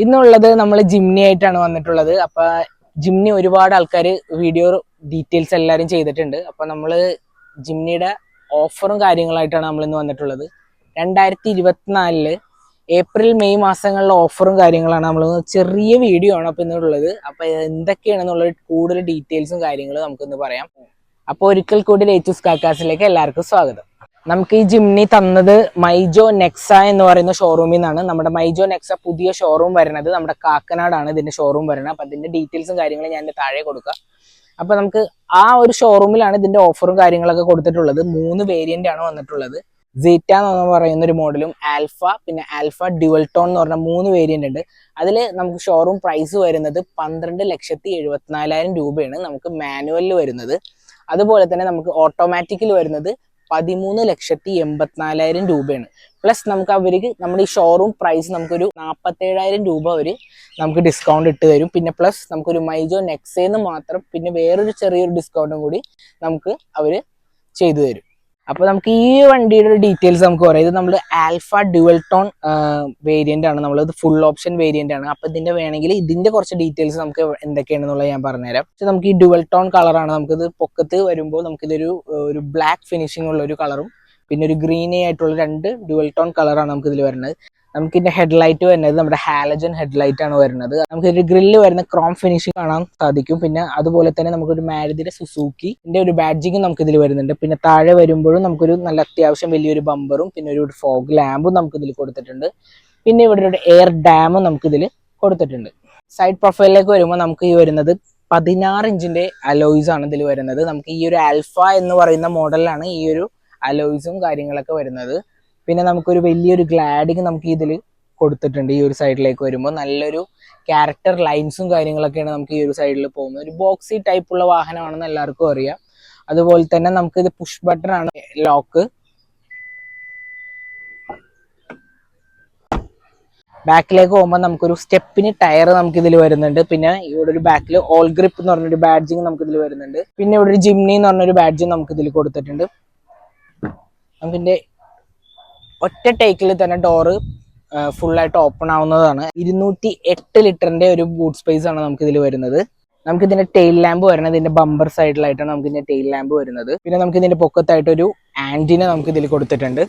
ഇന്നുള്ളത് നമ്മൾ ജിംനി ആയിട്ടാണ് വന്നിട്ടുള്ളത്. അപ്പൊ ജിംനി ഒരുപാട് ആൾക്കാർ വീഡിയോ ഡീറ്റെയിൽസ് എല്ലാവരും ചെയ്തിട്ടുണ്ട്. അപ്പൊ നമ്മൾ ജിംനിയുടെ ഓഫറും കാര്യങ്ങളായിട്ടാണ് നമ്മൾ ഇന്ന് വന്നിട്ടുള്ളത്. 2024 ഏപ്രിൽ മെയ് മാസങ്ങളിലെ ഓഫറും കാര്യങ്ങളാണ് നമ്മൾ ചെറിയ വീഡിയോ ആണ് അപ്പൊ ഇന്നുള്ളത്. അപ്പൊ എന്തൊക്കെയാണെന്നുള്ള കൂടുതൽ ഡീറ്റെയിൽസും കാര്യങ്ങളും നമുക്കിന്ന് പറയാം. അപ്പോൾ ഒരിക്കൽ കൂടി ലേറ്റസ്റ്റ് കാക്കാസിലേക്ക് എല്ലാവർക്കും സ്വാഗതം. നമുക്ക് ഈ ജിംനി തന്നത് മൈജോ നെക്സ എന്ന് പറയുന്ന ഷോറൂമിൽ നിന്നാണ്. നമ്മുടെ മൈജോ നെക്സ പുതിയ ഷോറൂം വരുന്നത് നമ്മുടെ കാക്കനാടാണ് ഇതിന്റെ ഷോറൂം വരുന്നത്. അപ്പൊ അതിന്റെ ഡീറ്റെയിൽസും കാര്യങ്ങളും ഞാൻ താഴെ കൊടുക്കാം. അപ്പൊ നമുക്ക് ആ ഒരു ഷോറൂമിലാണ് ഇതിന്റെ ഓഫറും കാര്യങ്ങളൊക്കെ കൊടുത്തിട്ടുള്ളത്. 3 വേരിയന്റ് ആണ് വന്നിട്ടുള്ളത്. സീറ്റ എന്ന് പറയുന്ന ഒരു മോഡലും ആൽഫ, പിന്നെ ആൽഫ ഡ്യുവൽ ടോൺ എന്ന് പറഞ്ഞ 3 വേരിയന്റ് ഉണ്ട്. അതിൽ നമുക്ക് ഷോറൂം പ്രൈസ് വരുന്നത് 12,74,000 രൂപയാണ് നമുക്ക് മാനുവലിൽ വരുന്നത്. അതുപോലെ തന്നെ നമുക്ക് ഓട്ടോമാറ്റിക്കിൽ വരുന്നത് 13,84,000 രൂപയാണ്. പ്ലസ് നമുക്ക് അവർക്ക് നമ്മുടെ ഈ ഷോറൂം പ്രൈസ് നമുക്കൊരു 47,000 രൂപ നമുക്ക് ഡിസ്കൗണ്ട് ഇട്ട് തരും. പിന്നെ പ്ലസ് നമുക്കൊരു മൈജോ നെക്സേന്ന് മാത്രം പിന്നെ വേറൊരു ചെറിയൊരു ഡിസ്കൗണ്ടും കൂടി നമുക്ക് അവർ ചെയ്തു തരും. അപ്പോൾ നമുക്ക് ഈ വണ്ടിയുടെ ഡീറ്റെയിൽസ് നമുക്ക് പറയാം. ഇത് നമ്മൾ ആൽഫ ഡ്യുവൽ ടോൺ വേരിയന്റ് ആണ്, നമ്മളത് ഫുൾ ഓപ്ഷൻ വേരിയന്റ് ആണ്. അപ്പൊ ഇതിന്റെ വേണമെങ്കിൽ ഇതിന്റെ കുറച്ച് ഡീറ്റെയിൽസ് നമുക്ക് എന്തൊക്കെയാണെന്നുള്ളത് ഞാൻ പറഞ്ഞുതരാം. പക്ഷെ നമുക്ക് ഈ ഡ്യുവൽ ടോൺ കളറാണ്. നമുക്കിത് പൊക്കത്ത് വരുമ്പോൾ നമുക്കിതൊരു ബ്ലാക്ക് ഫിനിഷിംഗ് ഉള്ള ഒരു കളറും പിന്നെ ഒരു ഗ്രീൻ ആയിട്ടുള്ള 2 ഡ്യുവൽ ടോൺ കളറാണ് നമുക്ക് ഇതിൽ വരുന്നത്. നമുക്ക് ഇതിന്റെ ഹെഡ്ലൈറ്റ് വരുന്നത് നമ്മുടെ ഹാലജൻ ഹെഡ്ലൈറ്റ് ആണ് വരുന്നത്. നമുക്ക് ഒരു ഗ്രില്ല് വരുന്ന ക്രോം ഫിനിഷിംഗ് കാണാൻ സാധിക്കും. പിന്നെ അതുപോലെ തന്നെ നമുക്കൊരു മാരുതിയുടെ സുസുക്കിന്റെ ഒരു ബാഡ്ജിങ് നമുക്ക് ഇതിൽ വരുന്നുണ്ട്. പിന്നെ താഴെ വരുമ്പോഴും നമുക്കൊരു നല്ല അത്യാവശ്യം വലിയൊരു ബമ്പറും പിന്നെ ഒരു ഫോഗ് ലാമ്പും നമുക്ക് ഇതിൽ കൊടുത്തിട്ടുണ്ട്. പിന്നെ ഇവിടെ ഒരു എയർ ഡാമും നമുക്ക് ഇതിൽ കൊടുത്തിട്ടുണ്ട്. സൈഡ് പ്രൊഫൈലിലേക്ക് വരുമ്പോൾ നമുക്ക് ഈ വരുന്നത് 16 ഇഞ്ചിന്റെ അലോയ്സ് ആണ് ഇതിൽ വരുന്നത്. നമുക്ക് ഈ ഒരു ആൽഫ എന്ന് പറയുന്ന മോഡലിലാണ് ഈ ഒരു അലോയ്സും കാര്യങ്ങളൊക്കെ വരുന്നത്. പിന്നെ നമുക്കൊരു വലിയൊരു ഗ്ലാഡിങ് നമുക്ക് ഇതിൽ കൊടുത്തിട്ടുണ്ട്. ഈ ഒരു സൈഡിലേക്ക് വരുമ്പോൾ നല്ലൊരു ക്യാരക്ടർ ലൈൻസും കാര്യങ്ങളൊക്കെയാണ് നമുക്ക് ഈ ഒരു സൈഡിൽ പോകുന്നത്. ഒരു ബോക്സി ടൈപ്പുള്ള വാഹനമാണെന്ന് എല്ലാവർക്കും അറിയാം. അതുപോലെ തന്നെ നമുക്കിത് പുഷ് ബട്ടൺ ആണ് ലോക്ക്. ബാക്കിലേക്ക് പോകുമ്പോൾ നമുക്കൊരു സ്റ്റെപ്പിന് ടയർ നമുക്ക് ഇതിൽ വരുന്നുണ്ട്. പിന്നെ ഇവിടെ ഒരു ബാക്കിൽ ഓൾ ഗ്രിപ്പ് എന്ന് പറഞ്ഞൊരു ബാഡ്ജിങ് നമുക്ക് ഇതിൽ വരുന്നുണ്ട്. പിന്നെ ഇവിടെ ഒരു ജിംനി എന്ന് പറഞ്ഞൊരു ബാഡ്ജിങ് നമുക്ക് ഇതിൽ കൊടുത്തിട്ടുണ്ട്. നമുക്കിന്റെ ഒറ്റ ടേക്കിൽ തന്നെ ഡോറ് ഫുള്ളായിട്ട് ഓപ്പൺ ആവുന്നതാണ്. 208 ലിറ്ററിന്റെ ഒരു ബൂട്ട് സ്പേസ് ആണ് നമുക്ക് ഇതിൽ വരുന്നത്. നമുക്ക് ഇതിന്റെ ടെയിൽ ലാമ്പ് വരുന്നത് ഇതിന്റെ ബമ്പർ സൈഡിലായിട്ടാണ് നമുക്ക് ഇതിന്റെ ടെയിൽ ലാമ്പ് വരുന്നത്. പിന്നെ നമുക്ക് ഇതിന്റെ പൊക്കത്തായിട്ട് ഒരു ആന്റിന നമുക്ക് ഇതിൽ കൊടുത്തിട്ടുണ്ട്.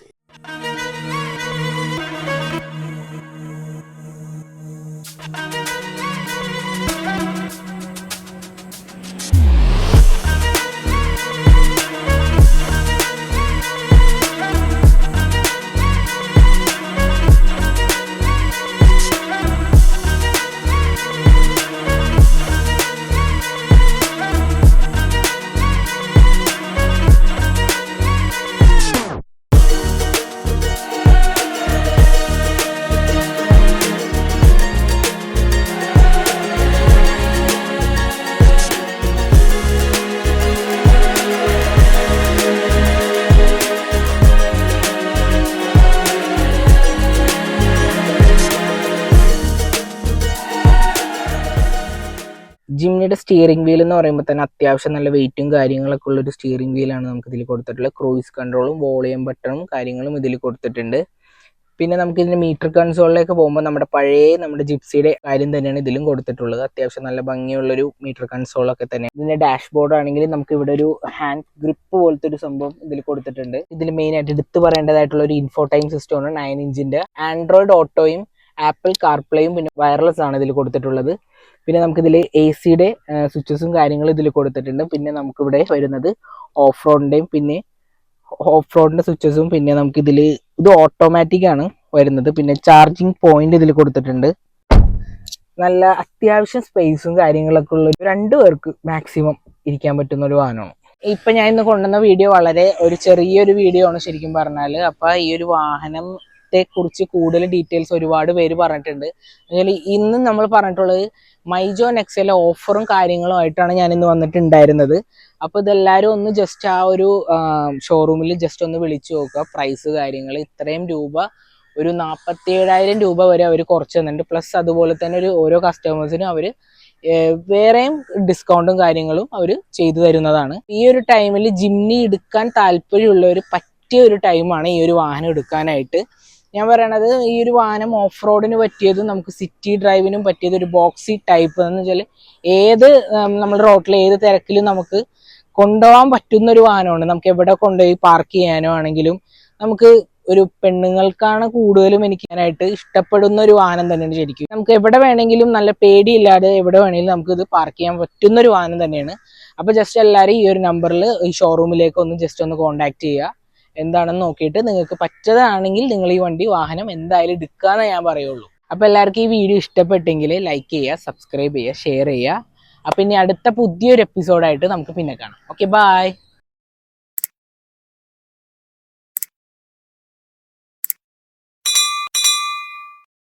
ജിംനിയുടെ സ്റ്റിയറിംഗ് വീൽ എന്ന് പറയുമ്പോൾ തന്നെ അത്യാവശ്യം നല്ല വെയിറ്റും കാര്യങ്ങളൊക്കെ ഉള്ള ഒരു സ്റ്റിയറിംഗ് വീലാണ് നമുക്ക് ഇതിൽ കൊടുത്തിട്ടുള്ളത്. ക്രൂയിസ് കൺട്രോളും വോളിയം ബട്ടണും കാര്യങ്ങളും ഇതിൽ കൊടുത്തിട്ടുണ്ട്. പിന്നെ നമുക്ക് ഇതിന്റെ മീറ്റർ കൺസോളിലേക്ക് പോകുമ്പോൾ നമ്മുടെ ജിപ്സിയുടെ കാര്യം തന്നെയാണ് ഇതിലും കൊടുത്തിട്ടുള്ളത്. അത്യാവശ്യം നല്ല ഭംഗിയുള്ളൊരു മീറ്റർ കൺസോളൊക്കെ തന്നെ. ഇതിന്റെ ഡാഷ്ബോർഡ് ആണെങ്കിൽ നമുക്ക് ഇവിടെ ഒരു ഹാൻഡ് ഗ്രിപ്പ് പോലത്തെ ഒരു സംഭവം ഇതിൽ കൊടുത്തിട്ടുണ്ട്. ഇതിൽ മെയിൻ ആയിട്ട് എടുത്ത് പറയേണ്ടതായിട്ടുള്ള ഒരു ഇൻഫോടൈം സിസ്റ്റമാണ് 9 ഇഞ്ചിന്റെ. ആൻഡ്രോയിഡ് ഓട്ടോയും ആപ്പിൾ കാർപ്ലേയും പിന്നെ വയർലെസ് ആണ് ഇതിൽ കൊടുത്തിട്ടുള്ളത്. പിന്നെ നമുക്കിതിൽ AC-യുടെ സ്വിച്ചസും കാര്യങ്ങളും ഇതിൽ കൊടുത്തിട്ടുണ്ട്. പിന്നെ നമുക്കിവിടെ വരുന്നത് ഓഫ് റോഡിന്റെയും പിന്നെ ഓഫ് റോഡിന്റെ സ്വിച്ചസും പിന്നെ നമുക്കിതിൽ ഇത് ഓട്ടോമാറ്റിക് ആണ് വരുന്നത്. പിന്നെ ചാർജിങ് പോയിന്റ് ഇതിൽ കൊടുത്തിട്ടുണ്ട്. നല്ല അത്യാവശ്യം സ്പേസും കാര്യങ്ങളൊക്കെ ഉള്ള 2 പേർക്ക് മാക്സിമം ഇരിക്കാൻ പറ്റുന്ന ഒരു വാഹനമാണ്. ഇപ്പൊ ഞാൻ ഇന്ന് കൊണ്ടുവന്ന വീഡിയോ വളരെ ഒരു ചെറിയൊരു വീഡിയോ ആണ് ശരിക്കും പറഞ്ഞാൽ. അപ്പൊ ഈ ഒരു വാഹനത്തെ കുറിച്ച് കൂടുതൽ ഡീറ്റെയിൽസ് ഒരുപാട് പേര് പറഞ്ഞിട്ടുണ്ട്. ഇന്ന് നമ്മൾ പറഞ്ഞിട്ടുള്ളത് മൈജോ നെക്സയിലെ ഓഫറും കാര്യങ്ങളും ആയിട്ടാണ് ഞാൻ ഇന്ന് വന്നിട്ടുണ്ടായിരുന്നത്. അപ്പൊ ഇതെല്ലാവരും ഒന്ന് ജസ്റ്റ് ആ ഒരു ഷോറൂമിൽ ജസ്റ്റ് ഒന്ന് വിളിച്ചു നോക്കുക. പ്രൈസ് കാര്യങ്ങൾ ഇത്രയും രൂപ ഒരു 47,000 രൂപ വരെ അവർ കുറച്ച് തന്നിട്ടുണ്ട്. പ്ലസ് അതുപോലെ തന്നെ ഓരോ കസ്റ്റമേഴ്സിനും അവർ വേറെയും ഡിസ്കൗണ്ടും കാര്യങ്ങളും അവർ ചെയ്തു തരുന്നതാണ്. ഈ ഒരു ടൈമിൽ ജിംനി എടുക്കാൻ താല്പര്യമുള്ളവർ പറ്റിയ ഒരു ടൈമാണ് ഈ ഒരു വാഹനം എടുക്കാനായിട്ട്. ഞാൻ പറയണത് ഈ ഒരു വാഹനം ഓഫ് റോഡിന് പറ്റിയതും നമുക്ക് സിറ്റി ഡ്രൈവിനും പറ്റിയത് ഒരു ബോക്സി ടൈപ്പ് എന്ന് വെച്ചാൽ ഏത് നമ്മുടെ റോട്ടിൽ ഏത് തിരക്കിലും നമുക്ക് കൊണ്ടുപോകാൻ പറ്റുന്ന ഒരു വാഹനമാണ്. നമുക്ക് എവിടെ കൊണ്ടുപോയി പാർക്ക് ചെയ്യാനോ ആണെങ്കിലും നമുക്ക് ഒരു പെണ്ണുങ്ങൾക്കാണ് കൂടുതലും എനിക്ക് ഞാനായിട്ട് ഇഷ്ടപ്പെടുന്ന ഒരു വാഹനം തന്നെയാണ് ശരിക്കും. നമുക്ക് എവിടെ വേണമെങ്കിലും നല്ല പേടിയില്ലാതെ എവിടെ വേണമെങ്കിലും നമുക്ക് ഇത് പാർക്ക് ചെയ്യാൻ പറ്റുന്ന ഒരു വാഹനം തന്നെയാണ്. അപ്പോൾ ജസ്റ്റ് എല്ലാവരും ഈ ഒരു നമ്പറിൽ ഈ ഷോറൂമിലേക്ക് ഒന്ന് ജസ്റ്റ് ഒന്ന് കോൺടാക്ട് ചെയ്യുക. എന്താണെന്ന് നോക്കിയിട്ട് നിങ്ങൾക്ക് പറ്റതാണെങ്കിൽ നിങ്ങൾ ഈ വാഹനം എന്തായാലും എടുക്കാന്നേ ഞാൻ പറയുള്ളൂ. അപ്പോൾ എല്ലാവർക്കും ഈ വീഡിയോ ഇഷ്ടപ്പെട്ടെങ്കിൽ ലൈക്ക് ചെയ്യുക, സബ്സ്ക്രൈബ് ചെയ്യുക, ഷെയർ ചെയ്യുക. അപ്പം ഇനി അടുത്ത പുതിയൊരു എപ്പിസോഡായിട്ട് നമുക്ക് പിന്നെ കാണാം. Okay, by.